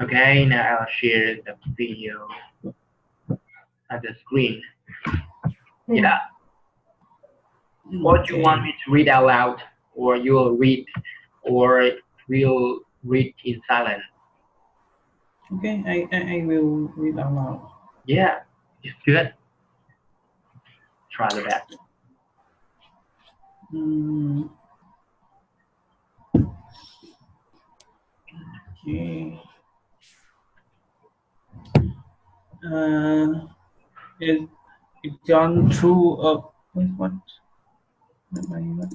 Okay, now I'll share the video at the screen. Yeah, what do you want Okay. me to read out loud, or you'll read, or we'll read in silence? Okay, I will read out loud. Yeah, it's good. Try the best. Mm, okay. Uh, it it gone through a wait, what? What?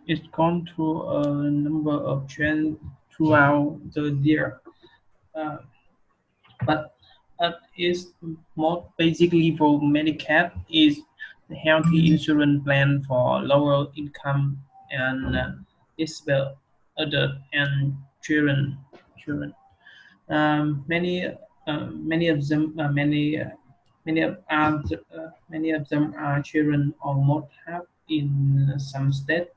It's gone through a number of trends throughout the year, uh, but is more basically for Medicare is the healthy insurance plan for lower income and disabled adult and children. Children. Many of them many of them are children or more have in some state.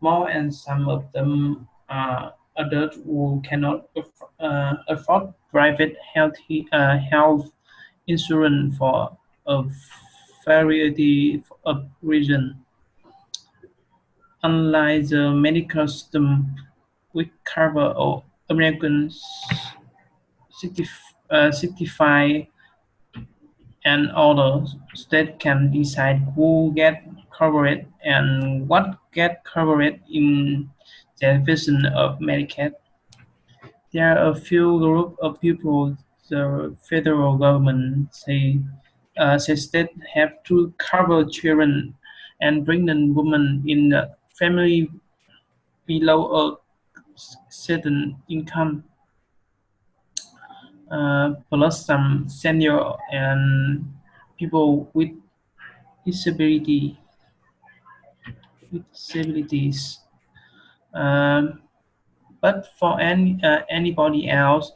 More and some of them are adults who cannot afford private health insurance for a variety of reasons. Unlike the medical system, which cover all Americans 65 and older, state can decide who get covered and what get covered in their version of Medicaid. There are a few group of people the federal government say states have to cover children and pregnant women in a family below a certain income, plus some senior and people with disability disabilities. Um, but for anybody else,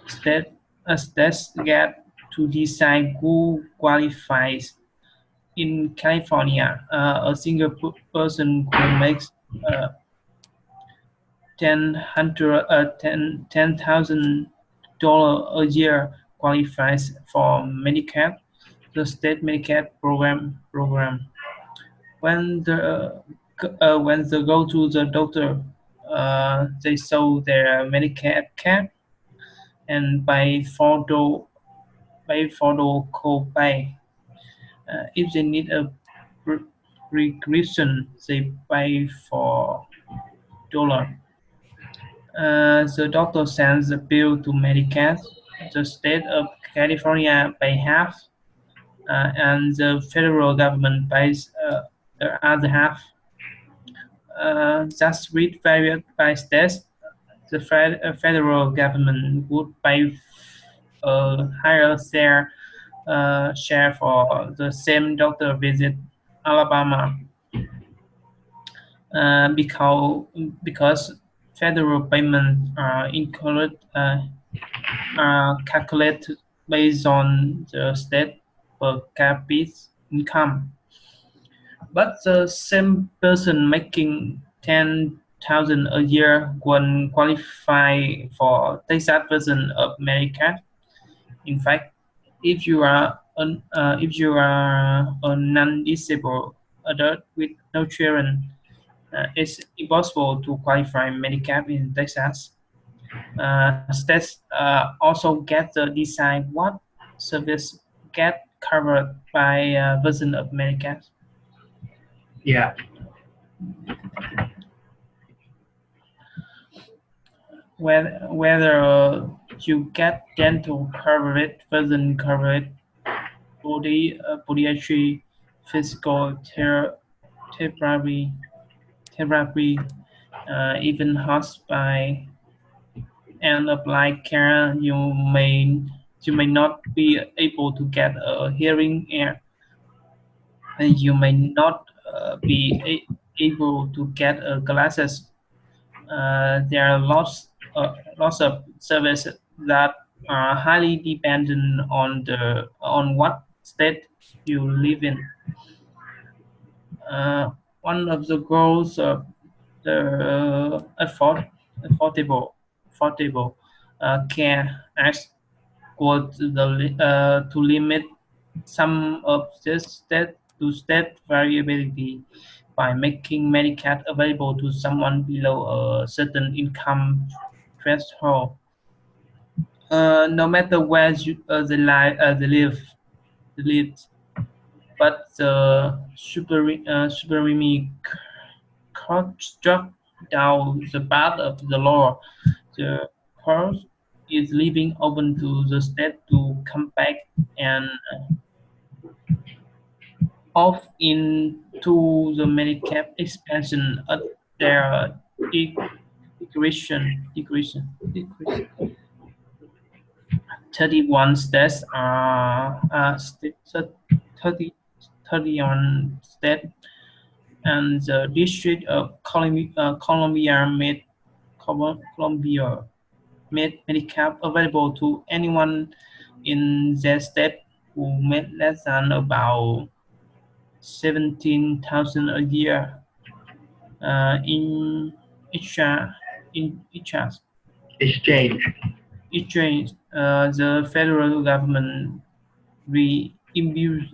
states get to decide who qualifies. In California, a single person who makes uh, $10,000 a year qualifies for Medicare, the state Medicare program. When they go to the doctor, they show their Medicare card and pay for the copay. If they need a prescription, they pay for dollar. The doctor sends the bill to Medicare. The state of California pay half, and the federal government pays the other half. Just with varied by states, the federal government would pay a higher share for the same doctor visit. Alabama, because federal payments are calculated based on the state per capita income. But the same person making 10,000 a year won't qualify for Texas version of Medicare. In fact, if you are a non-disabled adult with no children, it's impossible to qualify Medicare in Texas. States also get to decide what service get covered by version of Medicare. Yeah, Whether you get dental coverage, vision coverage, podiatry, physical therapy, therapy, even hospice and applied care, you may not be able to get a hearing aid, and you may not able to get glasses. There are lots of services that are highly dependent on what state you live in. Uh, one of the goals of the affordable care act was to limit some of this state variability by making Medicaid available to someone below a certain income threshold, no matter where they live. But the Supreme Court struck down the part of the law. The court is leaving open to the state to come back and opt into the Medicare expansion at their di- discretion. 31 states are 30, 31 states and the District of Columbia made Medicare available to anyone in their state who made less than about 17,000 a year in each in Exchange. each range. The federal government reimbursed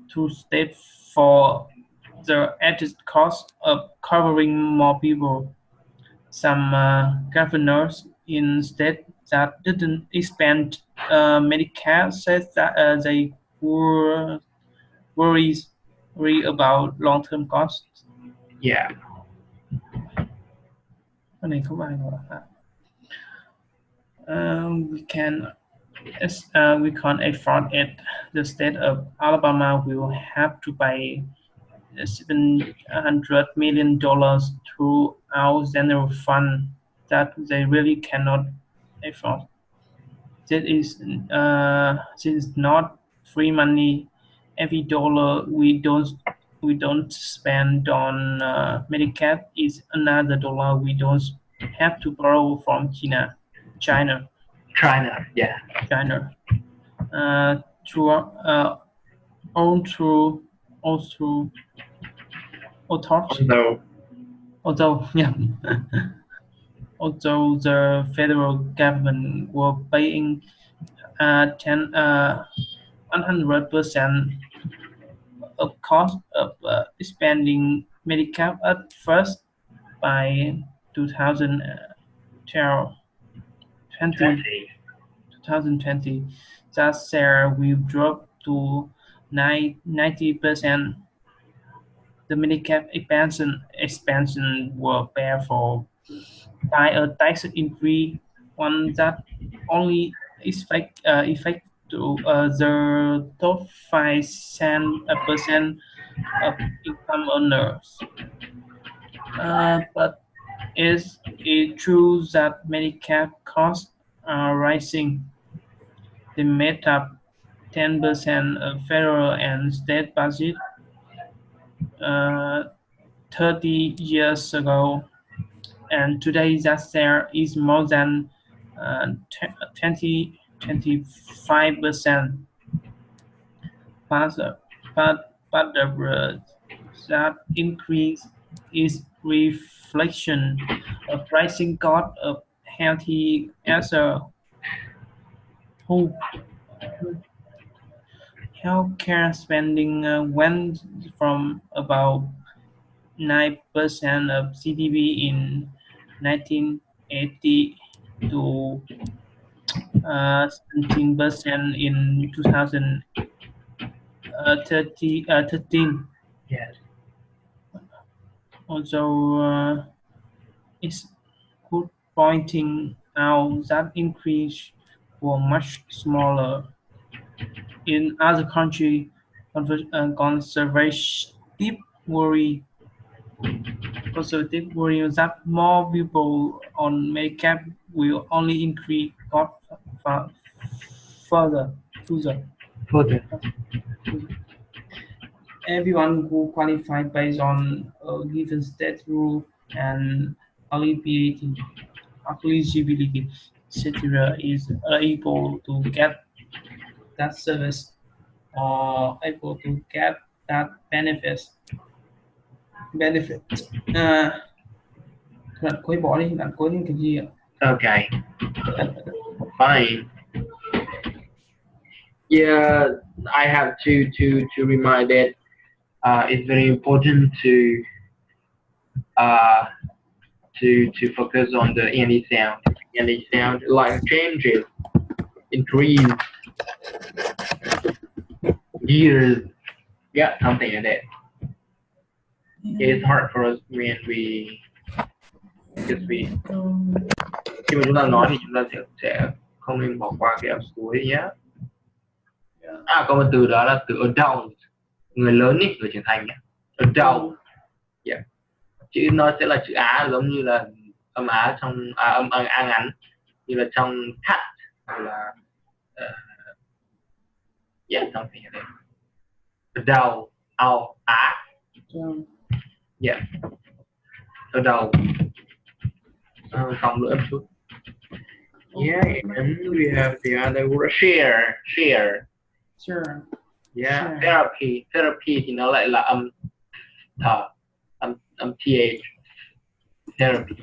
to state for the added cost of covering more people. Some governors in states that didn't expand Medicare said that they were worried about long-term costs. Yeah. Cái này không ai gọi là we can we can't afford it. The state of Alabama will have to pay $700 million through our general fund that they really cannot afford. This is not free money. Every dollar we don't spend on Medicare is another dollar we don't have to borrow from China. China. Yeah. China. Through all through Although although yeah although the federal government were paying 100% of cost of expanding Medicare at first by 2012 20. 2020, that share will drop to 90%. The Medicare expansion will pay for by a tax increase, one that only effect to the top 5% of income earners. But is it true that Medicare costs are rising? They made up 10% of federal and state budget 30 years ago, and today that share is more than 25%. But, that increase is reflection of rising cost of healthy as a whole. Healthcare spending went from about 9% of GDP in 1980 to 17% in 2013. Yes. Also, it's good pointing out that increase were much smaller in other countries. Conservative worry that more people on Medicare will only increase cost further. Further. Everyone who qualifies based on a given state rule and eligibility, etc., is able to get that service. or able to get that benefit. À, đoạn cuối bỏ đi, đoạn cuối cái gì ạ? Okay, fine. Yeah, I have to remind that it's very important uh, to focus on the any sound like changes, increase, years, yeah, something like that. It's hard for us when we because we khi mà chúng ta nói thì chúng ta sẽ không nên bỏ qua cái âm cuối nhé. Có một từ đó là từ adult, người lớn ý, người trưởng thành nhé. Adult, yeah. Chữ nó sẽ là chữ Á, giống như là âm Á trong âm A ngắn, như là trong cat hoặc là yeah, something like that. Adult, Á, yeah, adult. Cộng nữa một chút. Yeah, and we have the other word share. Sure. Yeah, Share. therapy thì nó lại là âm thở, âm th. Therapy.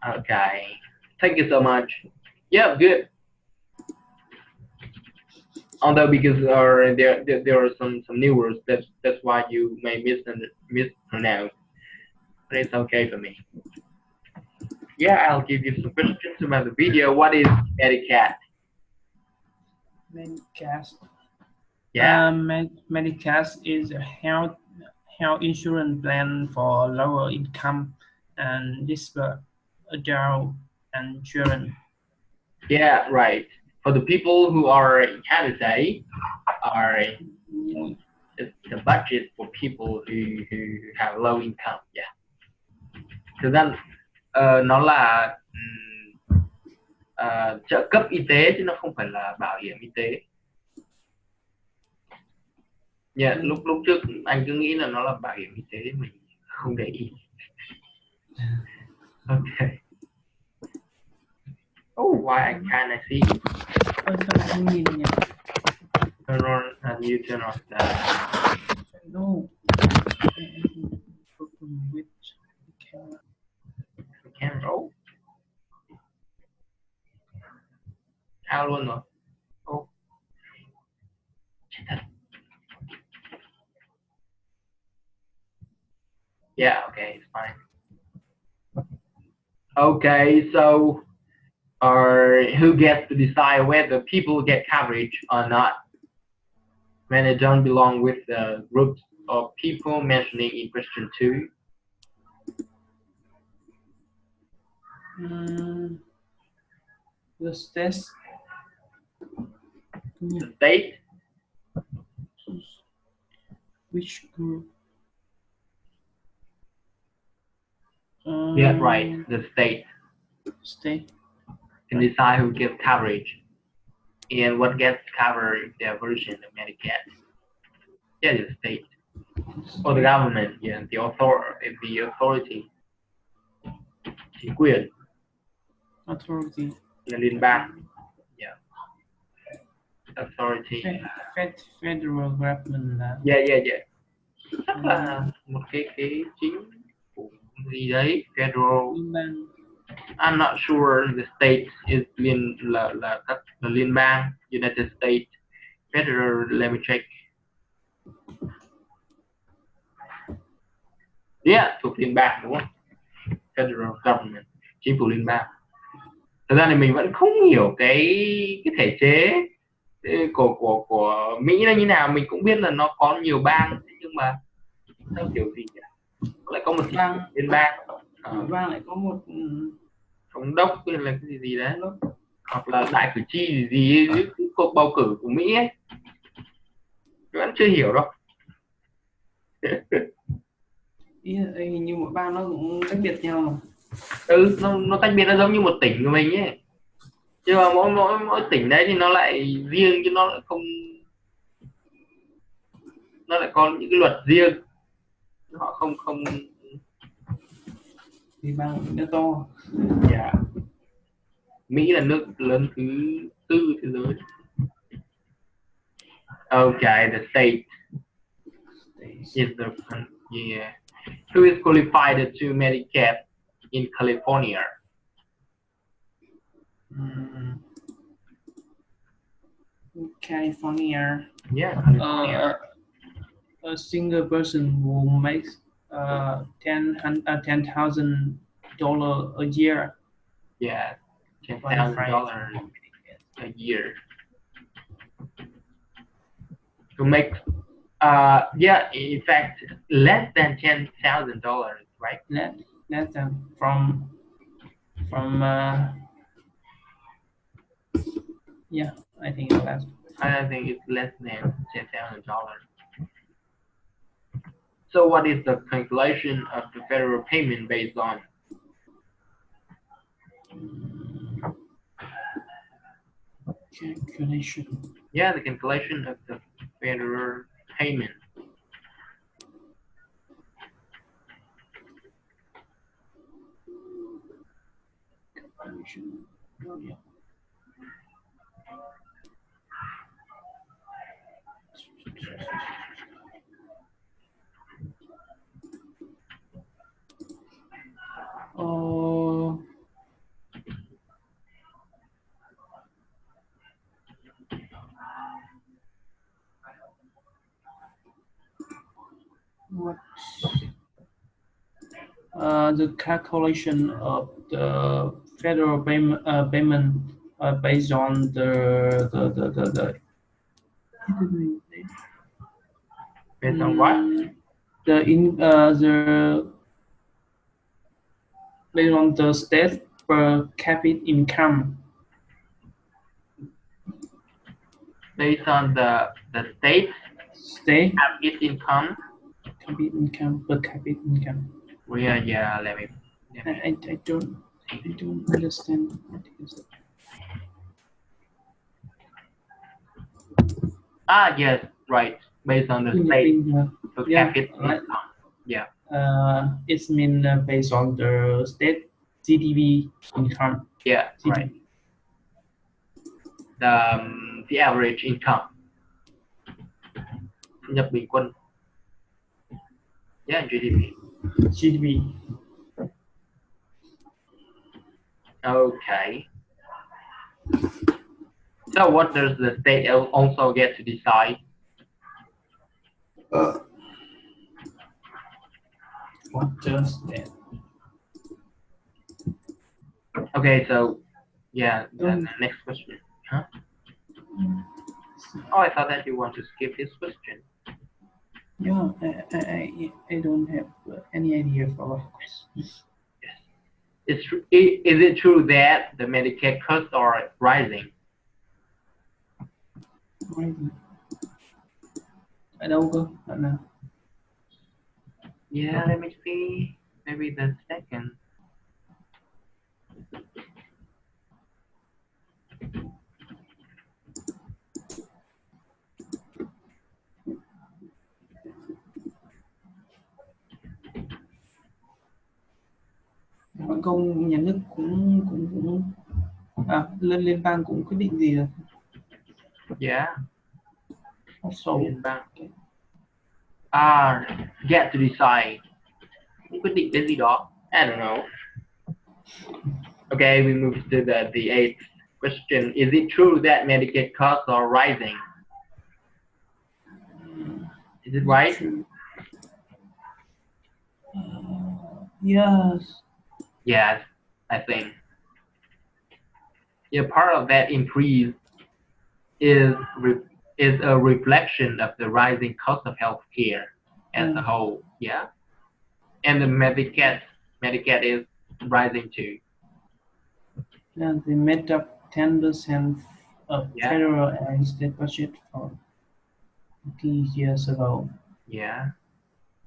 Okay. Thank you so much. Yeah, good. Although because there are some new words, that's why you may mispronounce. But it's okay for me. Yeah, I'll give you some questions about the video. What is Medicat? Medicare. Yeah. Medicare is a health insurance plan for lower income and disabled adults and children. Yeah, right. For the people who are in Canada, it's the budget for people who have low income. Yeah. Thực ra nó là trợ cấp y tế chứ nó không phải là bảo hiểm y tế. Yeah, lúc trước anh cứ nghĩ là nó là bảo hiểm y tế, mình không để ý. Okay. Oh, why I can't see? Turn on and you turn off that. No. Camera. Oh. Out luôn rồi. Oh. Yeah, okay, it's fine. Okay, so who gets to decide whether people get coverage or not when they don't belong with the groups of people mentioning in question 2? The state. The state? Which group? Yeah, right. The state. State can decide who gets coverage and what gets covered in their version of Medicare. Yeah, the state or the government. Yeah, the authority. Chính quyền. Authority. Là liên bang. Yeah. Authority. Federal government. Yeah. Chắc là một cái chính phủ gì đấy, federal. I'm not sure the state is liên bang, United States, federal. Let me check. Yeah, thuộc liên bang đúng không? Federal government, chính phủ liên bang. Thật ra thì mình vẫn không hiểu cái thể chế của Mỹ là như nào. Mình cũng biết là nó có nhiều bang, nhưng mà theo kiểu gì nhỉ? Lại có một bang liên bang. Bang lại có một thống đốc hay là cái gì đấy, hoặc là đại cử tri gì cuộc bầu cử của Mỹ ấy. Tôi vẫn chưa hiểu đâu. Hình như mỗi bang nó cũng tách biệt nhau mà. Nó tách biệt, nó giống như một tỉnh của mình ấy, nhưng mà mỗi tỉnh đấy thì nó lại riêng, chứ nó lại không, nó lại có những cái luật riêng, họ không thì bang nó to. Yeah. Mỹ là nước lớn thứ 4 thế giới. Okay, the state States. is the yeah. Who is qualified to Medicaid in California? California. Yeah, California. A single person who makes $10,000 a year. Yeah, Qualified. $10,000 a year to make. Yeah, in fact, less than $10,000, right? Less than from yeah, I think less. I think it's less than $10,000. So, what is the calculation of the federal payment based on? Calculation. Yeah, the calculation of the federal payment. Oh, yeah. Oh, what? The calculation of the federal payment based on Based on what? The based on the state per capita income. Based on the state State have its income. capita income per capita income. Yeah, let me. I don't understand what is it. Yes, right. Based on the state per capita income. Yeah. It's mean based on the state GDP income. Yeah, right. GDP. The average income. Thu nhập bình quân. Yeah, GDP. GDP. Okay. So what does the state also get to decide? What does that? Okay, so yeah, then the next question. Huh? Oh, I thought that you want to skip this question. Yeah, I don't have any idea for what question. Yes. Is it true that the Medicaid costs are rising? Rising. Ở đâu cơ? Bạn nào? Yeah, let me see. Maybe the second. Hồng Kông nhà nước cũng liên bang cũng quyết định gì rồi? Yeah. Also, Liên bang. Get to decide. Quyết định cái gì đó. I don't know. Okay, we move to the eighth question. Is it true that Medicaid costs are rising? Is it right? Yes. Yes, I think. Yeah, part of that increase is a reflection of the rising cost of healthcare as a whole. Yeah, and the Medicaid is rising too. Yeah, they made up 10% of federal and state budget for 50 years ago. Yeah.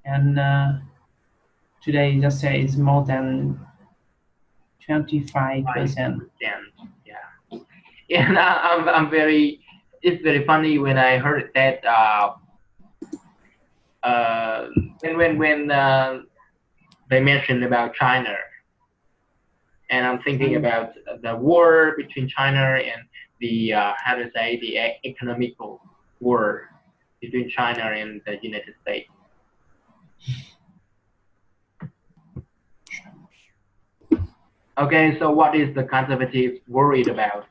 And today, just say it's more than 25%. Yeah. And I'm very. It's very funny when I heard that. When they mentioned about China, and I'm thinking about the war between China and the how to say the economical war. between China and the United States. Okay, so what is the conservatives worried about?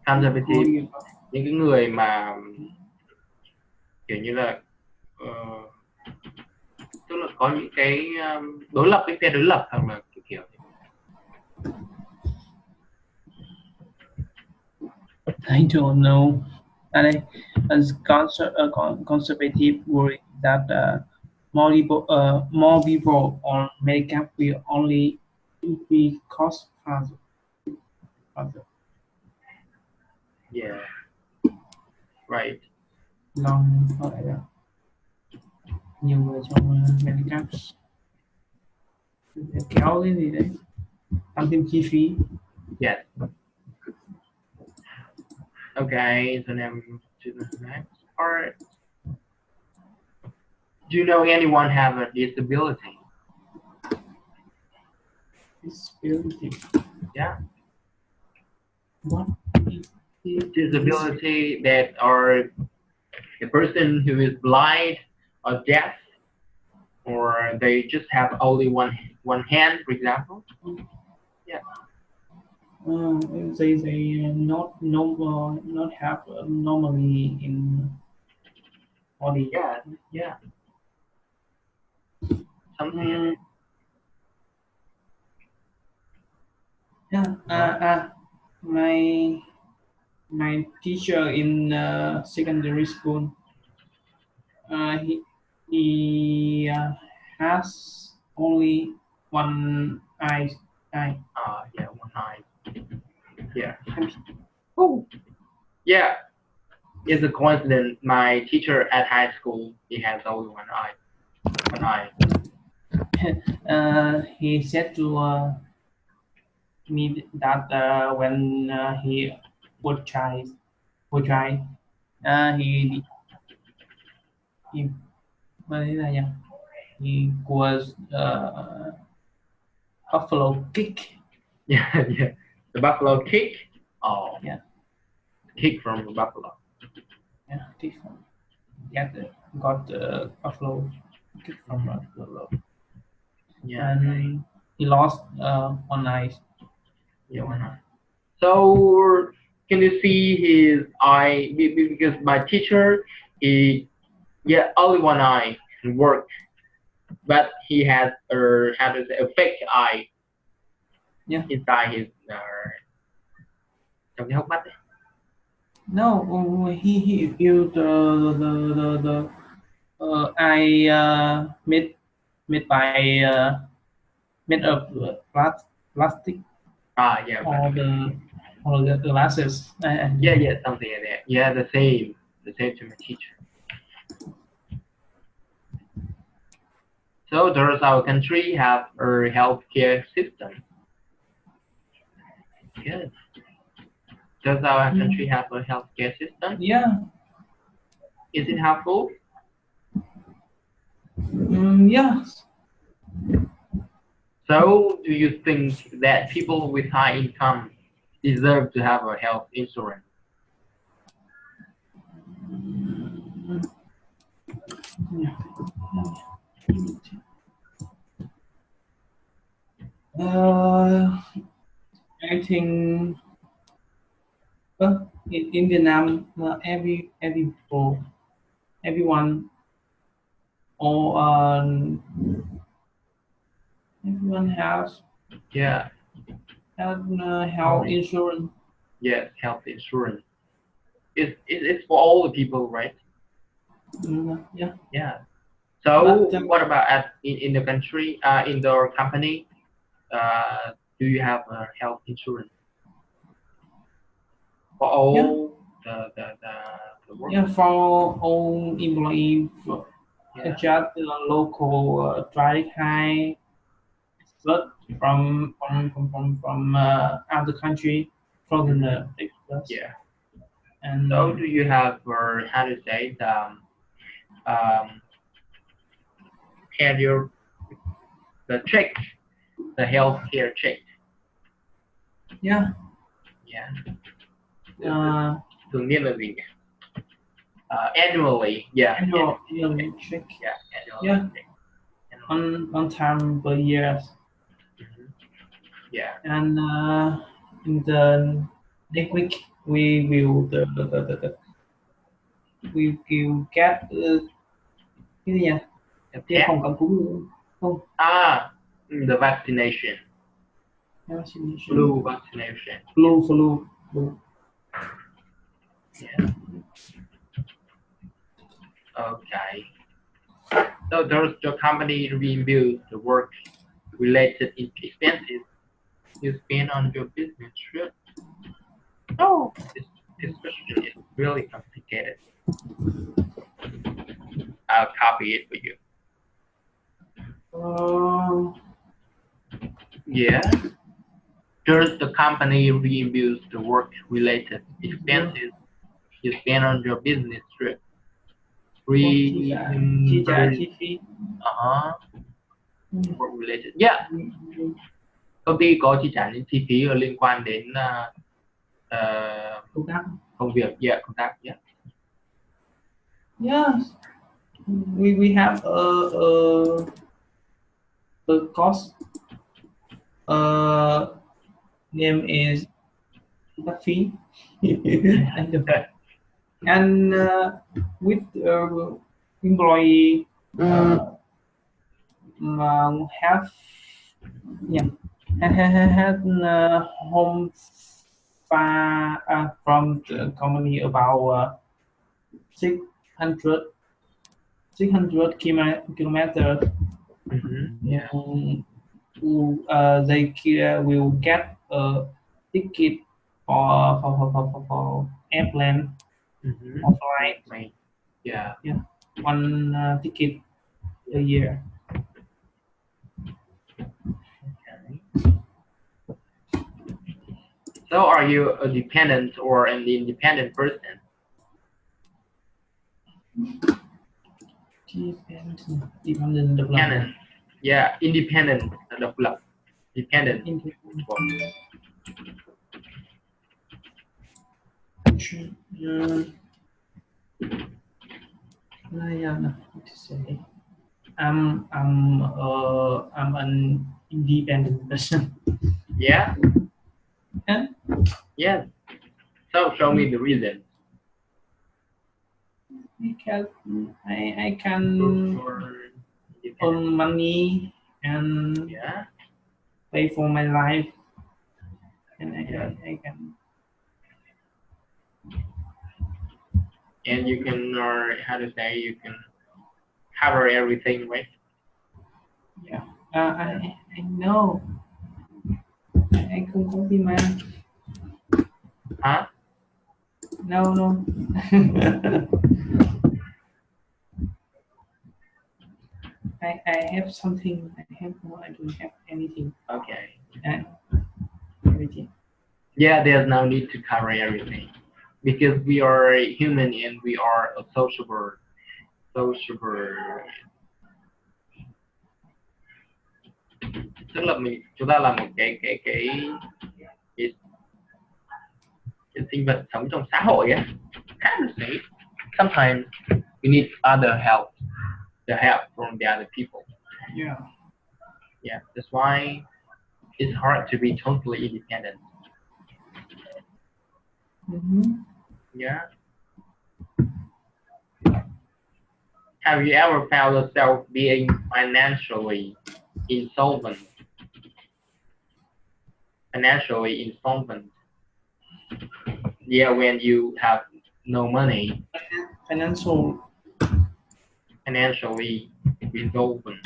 Conservative, những cái người mà kiểu như là tức là có những cái đối lập, cái phe đối lập, hoặc là kiểu I don't know. And as conservative worry that more people on makeup will only increase cost further. yeah, right. Long lại là nhiều người trong makeup kéo cái gì đấy tăng thêm chi phí. Yes. Okay, so now to the next part. Do you know anyone have a disability? Disability. Yeah. What? Disability that are a person who is blind or deaf, or they just have only one hand, for example. Yeah. They not have normally in body. Yeah. Yeah. Something. Yeah. My teacher in secondary school. He has only one eye. Yeah, one eye. Yeah. Oh. Yeah. It's a coincidence. My teacher at high school, he has only one eye. One eye. He said to me that when he would try, he he was buffalo kick. Yeah, yeah. The buffalo kick. Oh. Yeah. Kick from the buffalo. Yeah, kick from. Got the buffalo kick from buffalo. Yeah. And he lost one eye. Yeah, one eye. So can you see his eye? Because my teacher, he only one eye can work, but he has a fake eye. Yeah. Inside his trong cái hốc mắt ấy. No, he used the eye made by made of plastic. Yeah. Or the glasses. Yeah, something like that. Yeah, the same to my teacher. So does our country have a healthcare system? Good. Does our country have a healthcare system? Yeah. Is it helpful? Yes. So do you think that people with high income deserve to have a health insurance? I think in Vietnam, everyone everyone has health insurance. Yes, health insurance. It's for all the people, right? Yeah. Yeah. So what about in the country, in the company? Do you have a health insurance for all the workers? Yeah, for all employees, just the local dry high flood from other country from the yeah. And so do you have how to say have the check, the healthcare check? Yeah. thường niên là gì nhỉ? Annually, yeah. Annual check. Yeah, annual. Yeah. Check. On time per year. Yeah. And in the next week we will we will get cái gì nhỉ? Tiêm phòng cảm cúm không? The vaccination. Flu vaccination. Flu. Yeah. Okay. So does your company reimburse the work-related expenses you spend on your business trip? Oh, this question is really complicated. I'll copy it for you. Yeah. Does the company reimburse the work-related expenses you spend on your business trip? Work related. Yeah. Công ty có chi trả những chi phí liên quan đến công việc, công tác. Yeah. Yes. We have a cost. Name is fee. And with employee have home from the company about 600 kilometers. Yeah. They will get a ticket for airplane or flight. Yeah. One ticket a year. Okay. So are you a dependent or an independent person? Dependent. Yeah, independent. Độc lập. Dependent. What to say? I'm an independent person. Yeah. Yeah. Yes. So show me the reason. I can earn money and pay for my life, and I can. And you can, how to say, you can cover everything, right? Yeah. I know. I không có phim mà. Huh? No. I have something. I don't have anything. Okay. Everything. Yeah, there's no need to cover everything because we are human and we are a sociable. Tức là chúng ta là một cái sinh vật sống trong xã hội ấy. Sometimes we need other help, the help from the other people. Yeah, that's why it's hard to be totally independent. Yeah. Have you ever found yourself being financially insolvent? Yeah, when you have no money. Financially insolvent.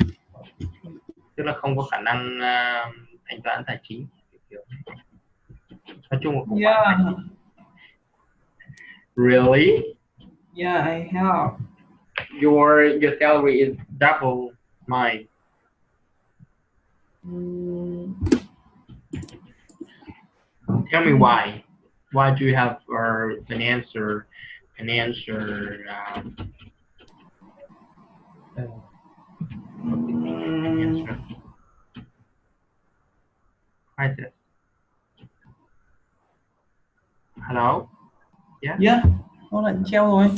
Tức là không có khả năng thanh toán tài chính. Nói chung là khủng hoảng tài chính. Really? Yeah, I have. Your salary is double mine. Tell me why. Why do you have financial crisis? Hello? Yeah, nó lại treo rồi.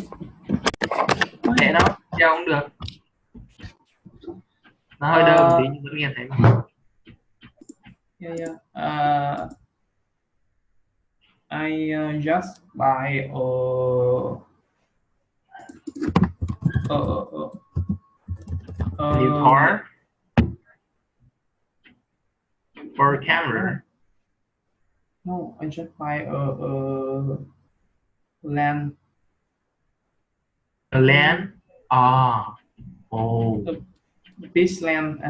Để nó treo cũng được. Nó hơi đơ một tí nhưng vẫn nghe thấy mà. Yeah. I just buy New car or a camera. No, I just buy a land. A land. Ah. Oh. Piece land.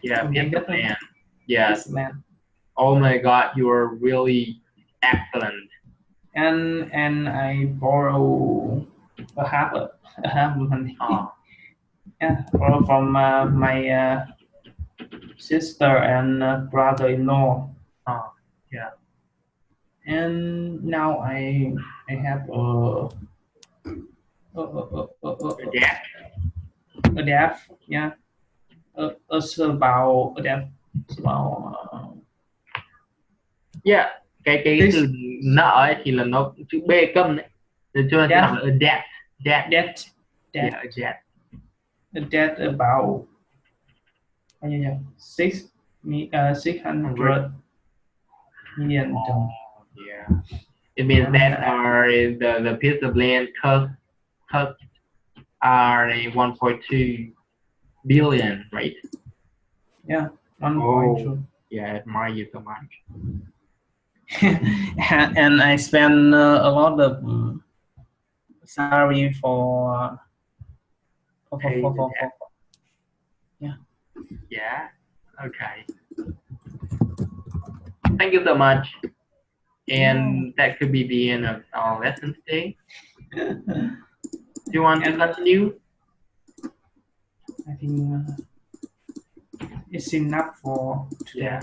Yeah, piece of land. Yes. Piece land. Oh my God, you are really excellent. And I borrow a half money. Oh. Yeah, borrow from my sister and brother-in-law. Oh. Yeah. And now I have Debt. a debt. Yeah. About a debt. About Yeah. Cái từ nợ ấy thì là nó chữ B câm đấy. Nên cho nên sẽ đọc là a debt. Debt. Yeah, a debt. A debt about 600 million. Oh, yeah. It means that are the piece of land cost are a 1.2 billion, right? Yeah, 1.2. Yeah, I admire you so much. And I spend a lot of salary for yeah. Yeah. Okay. Thank you so much. And that could be the end of our lesson today. Do you want to continue? I think it's enough for today. Yeah.